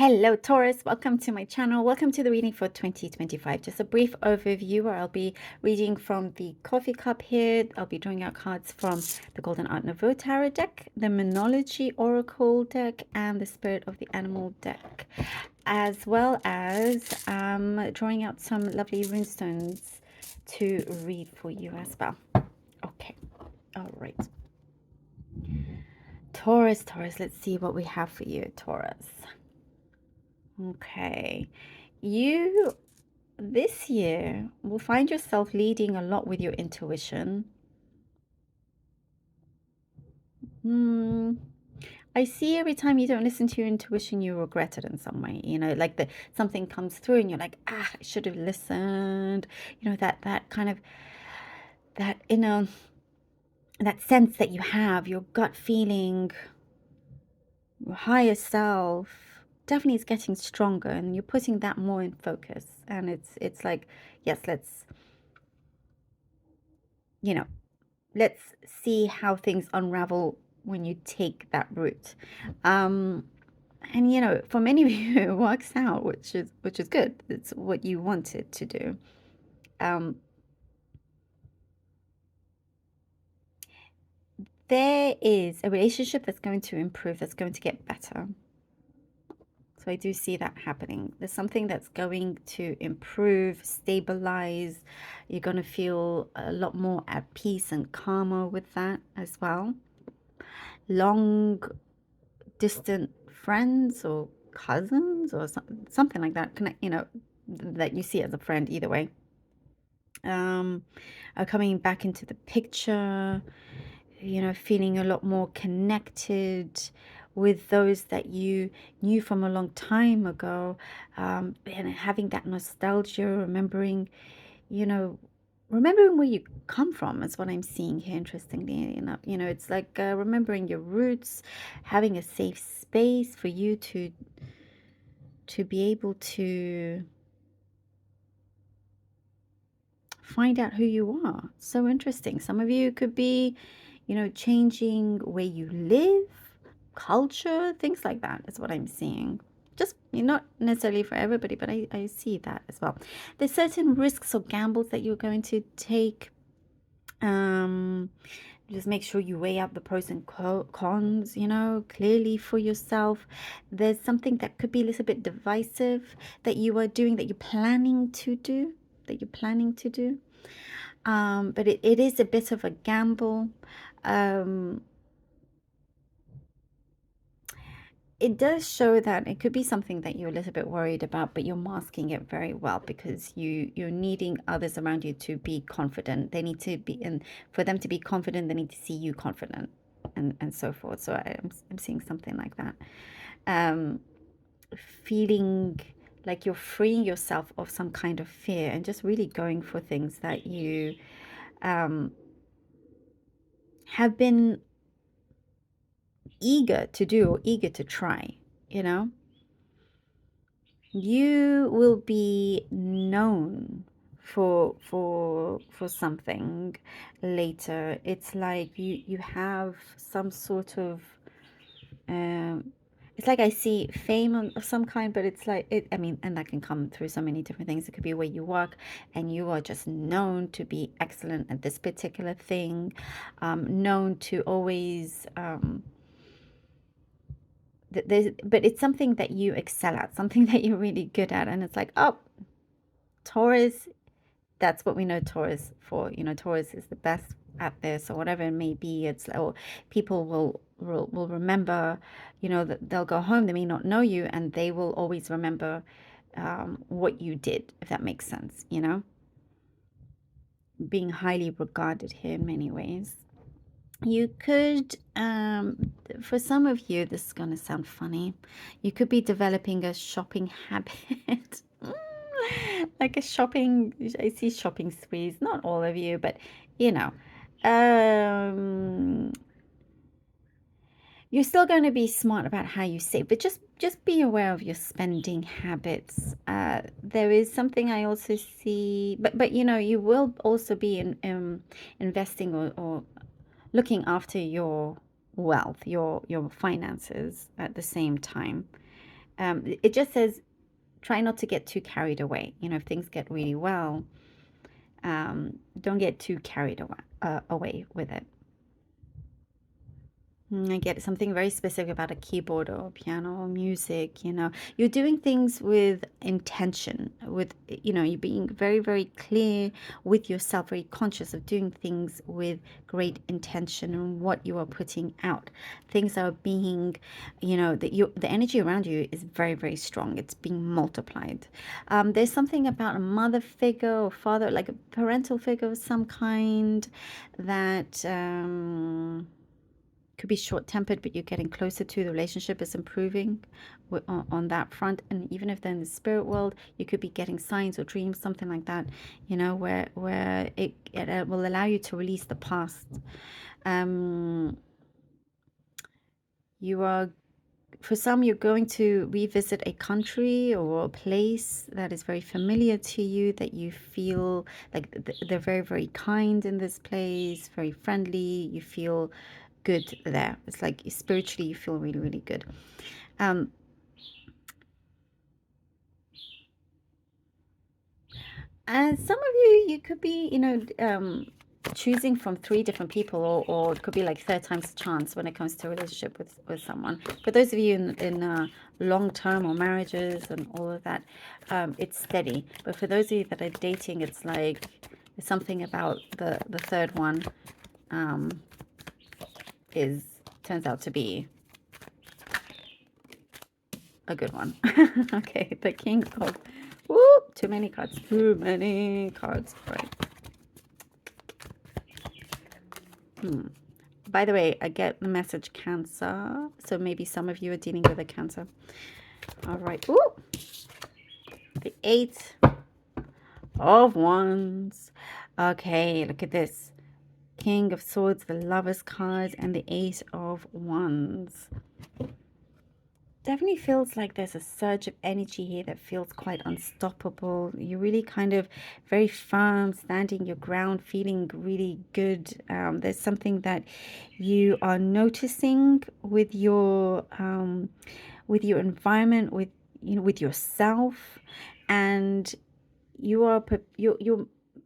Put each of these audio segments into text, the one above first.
Hello, Taurus. Welcome to my channel. Welcome to the reading for 2025. Just a brief overview where I'll be reading from the coffee cup here. I'll be drawing out cards from the Golden Art Nouveau Tarot deck, the Monology Oracle deck, and the Spirit of the Animal deck, as well as drawing out some lovely runestones to read for you as well. Okay. All right. Taurus, let's see what we have for you, Taurus. Okay. You this year will find yourself leading a lot with your intuition. I see every time you don't listen to your intuition, you regret it in some way. Like something comes through and you're like, I should have listened. That kind of that sense that you have, your gut feeling, your higher self definitely is getting stronger, and you're putting that more in focus. And it's like, yes, let's let's see how things unravel when you take that route. And for many of you it works out, which is good. It's what you wanted to do. There is a relationship that's going to improve, that's going to get better. So I do see that happening. There's something that's going to improve, stabilize. You're going to feel a lot more at peace and calmer with that as well. Long distant friends or cousins or something like that, that you see as a friend either way, are coming back into the picture. Feeling a lot more connected with those that you knew from a long time ago, and having that nostalgia, remembering where you come from is what I'm seeing here. Interestingly enough, it's like remembering your roots, having a safe space for you to be able to find out who you are. So interesting. Some of you could be changing where you live, culture, things like that is what I'm seeing. Just not necessarily for everybody, but I see that as well. There's certain risks or gambles that you're going to take. Just make sure you weigh out the pros and cons, clearly for yourself. There's something that could be a little bit divisive that you are doing, that you're planning to do, but it is a bit of a gamble. It does show that it could be something that you're a little bit worried about, but you're masking it very well, because you're needing others around you to be confident. They need to be, and for them to be confident, they need to see you confident, and so forth. So I'm seeing something like that. Feeling like you're freeing yourself of some kind of fear and just really going for things that you have been eager to do or eager to try. You will be known for something later. It's like you have some sort of it's like I see fame of some kind, but it's like I mean, and that can come through so many different things. It could be where you work and you are just known to be excellent at this particular thing, known to always but it's something that you excel at, something that you're really good at, and it's like, oh, Taurus, that's what we know Taurus for. Taurus is the best at this, or whatever it may be. It's like, or people will remember, that they'll go home, they may not know you, and they will always remember what you did, if that makes sense. Being highly regarded here in many ways. You could, for some of you, this is going to sound funny. You could be developing a shopping habit. Like I see shopping sprees. Not all of you, but you're still going to be smart about how you save, but just be aware of your spending habits. There is something I also see, but you will also be investing or looking after your wealth, your finances at the same time. It just says try not to get too carried away. You know, if things get really well, don't get too carried away with it. I get something very specific about a keyboard or a piano or music. You know, you're doing things with intention, with, you know, you're being very, very clear with yourself, very conscious of doing things with great intention and what you are putting out. Things are being, you know, the energy around you is very, very strong. It's being multiplied. There's something about a mother figure or father, like a parental figure of some kind that, could be short-tempered, but you're getting closer to the relationship is improving on that front. And even if they're in the spirit world, you could be getting signs or dreams, something like that, you know, where it will allow you to release the past. You are, for some, you're going to revisit a country or a place that is very familiar to you, that you feel like they're very, very kind in this place, very friendly. You feel good there. It's like spiritually you feel really, really good. And some of you could be, you know, choosing from 3 different people, or it could be like third time's chance when it comes to a relationship with someone. For those of you in long-term or marriages and all of that, it's steady. But for those of you that are dating, it's like there's something about the third one turns out to be a good one. Okay, the King of... Whoop, too many cards. Too many cards. Right. By the way, I get the message Cancer. So maybe some of you are dealing with a Cancer. All right. Ooh. The 8 of Wands. Okay, look at this. King of Swords, the Lover's card, and the 8 of Wands. Definitely feels like there's a surge of energy here that feels quite unstoppable. You're really kind of very firm, standing your ground, feeling really good. There's something that you are noticing with your environment, with, you know, with yourself, and you're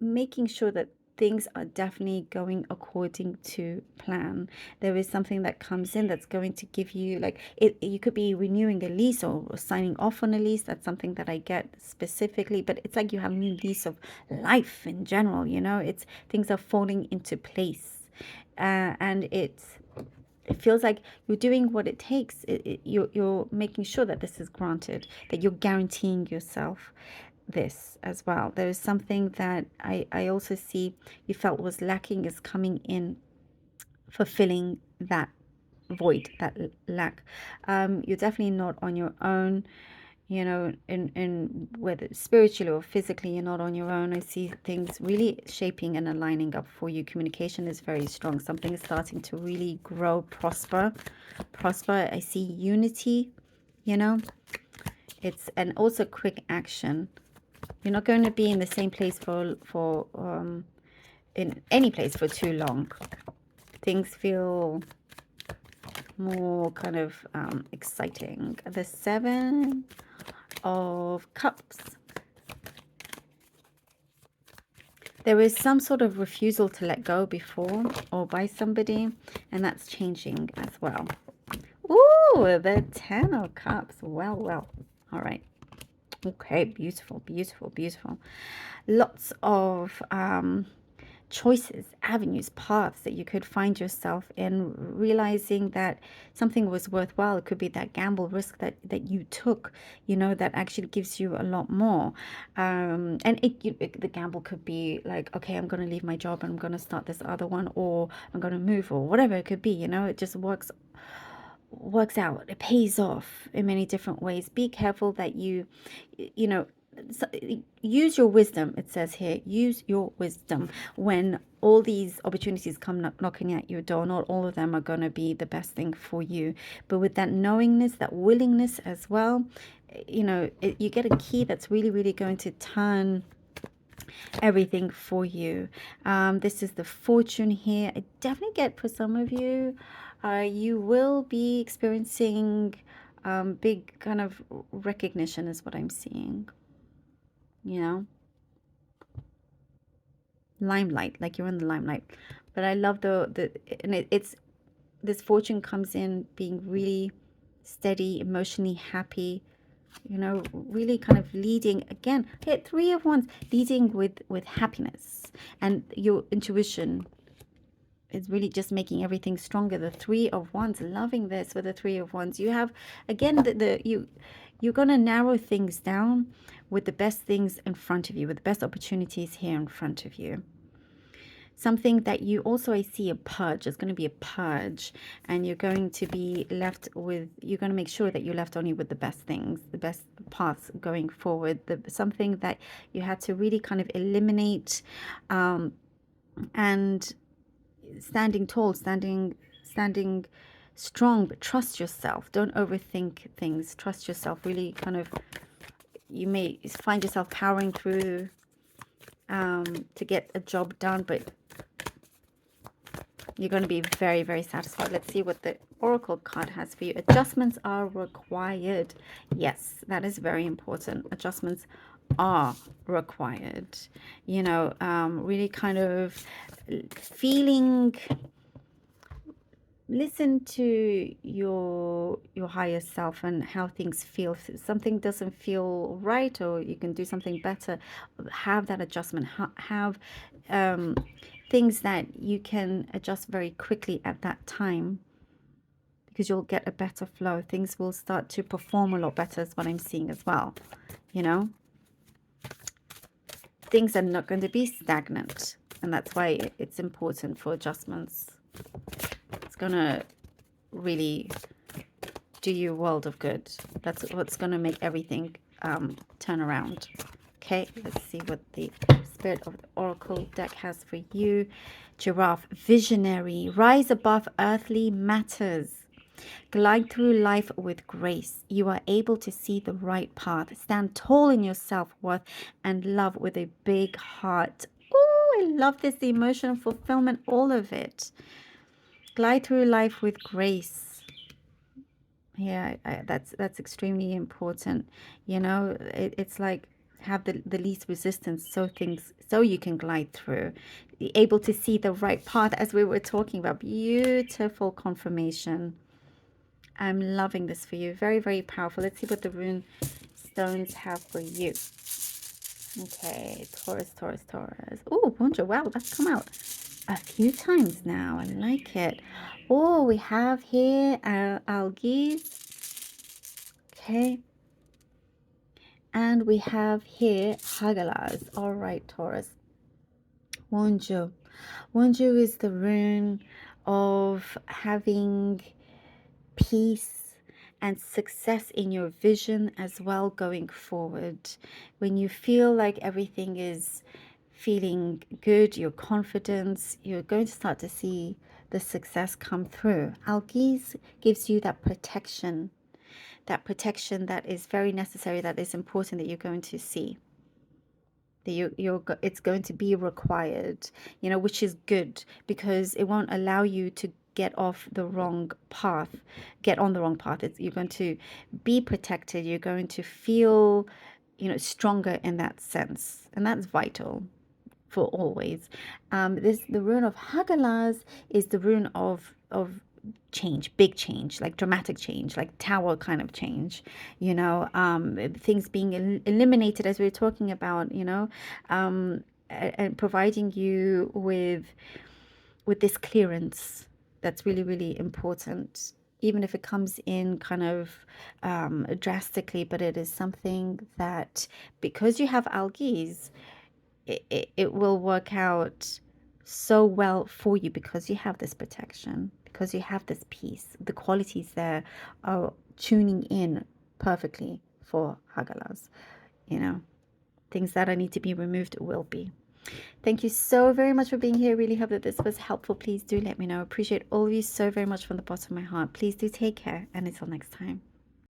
making sure that things are definitely going according to plan. There is something that comes in that's going to give you, like, you could be renewing a lease or signing off on a lease. That's something that I get specifically, but it's like you have a new lease of life in general, you know. It's things are falling into place, and it feels like you're doing what it takes. You're making sure that this is granted, that you're guaranteeing yourself this as well. There is something that I also see you felt was lacking is coming in, fulfilling that void, that lack. You're definitely not on your own, you know, in whether spiritually or physically, you're not on your own. I see things really shaping and aligning up for you. Communication is very strong. Something is starting to really grow, prosper. I see unity, you know. It's, and also quick action. You're not going to be in the same place for in any place for too long. Things feel more kind of exciting. The 7 of Cups. There is some sort of refusal to let go before or by somebody, and that's changing as well. Ooh, the 10 of Cups. Well. All right. Okay, beautiful. Lots of choices, avenues, paths that you could find yourself in, realizing that something was worthwhile. It could be that gamble risk that you took, you know, that actually gives you a lot more. And the gamble could be like, okay, I'm going to leave my job and I'm going to start this other one, or I'm going to move, or whatever it could be, you know. It just works out. It pays off in many different ways. Be careful that you know, use your wisdom. It says here, use your wisdom when all these opportunities come knocking at your door. Not all of them are going to be the best thing for you, but with that knowingness, that willingness as well, you know, you get a key that's really, really going to turn everything for you. This is the Fortune here. I definitely get, for some of you, you will be experiencing big kind of recognition is what I'm seeing, you know, limelight, like you're in the limelight. But I love and it's this fortune comes in being really steady, emotionally happy, you know, really kind of leading again. Hey, Three of Wands, leading with happiness, and your intuition is really just making everything stronger. The Three of Wands, loving this with the Three of Wands. You have again you're gonna narrow things down with the best things in front of you, with the best opportunities here in front of you. Something that you also, I see a purge. It's going to be a purge, and you're going to be left with, you're going to make sure that you're left only with the best things, the best paths going forward, something that you had to really kind of eliminate, and standing tall, standing strong, but trust yourself. Don't overthink things. Trust yourself. Really kind of, you may find yourself powering through to get a job done, but you're going to be very, very satisfied. Let's see what the Oracle card has for you. Adjustments are required. Yes, that is very important. Adjustments are required. You know, really kind of feeling, listen to your higher self and how things feel. If something doesn't feel right, or you can do something better, have that adjustment. Have things that you can adjust very quickly at that time, because you'll get a better flow. Things will start to perform a lot better, is what I'm seeing as well. You know, things are not going to be stagnant, and that's why it's important for adjustments. It's gonna really do you a world of good. That's what's gonna make everything turn around. Okay, let's see what the Spirit of the Oracle deck has for you. Giraffe, visionary, rise above earthly matters. Glide through life with grace. You are able to see the right path. Stand tall in your self-worth and love with a big heart. Oh, I love this, the emotional fulfillment, all of it. Glide through life with grace. Yeah, that's extremely important. You know, it's like have the least resistance, so you can glide through. Be able to see the right path, as we were talking about. Beautiful confirmation. I'm loving this for you. Very, very powerful. Let's see what the rune stones have for you. Okay, Taurus, Taurus, Taurus. Oh, bonjour. Wow, that's come out a few times now. I like it. Oh, we have here algae. Okay. And we have here Hagalas. All right, Taurus. Wonju. Wonju is the rune of having peace and success in your vision as well going forward. When you feel like everything is feeling good, your confidence, you're going to start to see the success come through. Algiz gives you that protection that is very necessary, that is important, that you're going to see. That it's going to be required, you know, which is good, because it won't allow you to get off the wrong path, get on the wrong path. You're going to be protected. You're going to feel, you know, stronger in that sense, and that's vital for always. The rune of Hagalas is the rune of change, big change, like dramatic change, like tower kind of change, you know, things being eliminated, as we were talking about, you know, and providing you with this clearance. That's really, really important, even if it comes in kind of drastically, but it is something that, because you have algae, it will work out so well for you, because you have this protection, because you have this peace. The qualities there are tuning in perfectly for Hagalas. You know, things that I need to be removed will be. Thank you so very much for being here. Really hope that this was helpful. Please do let me know. Appreciate all of you so very much from the bottom of my heart. Please do take care, and until next time.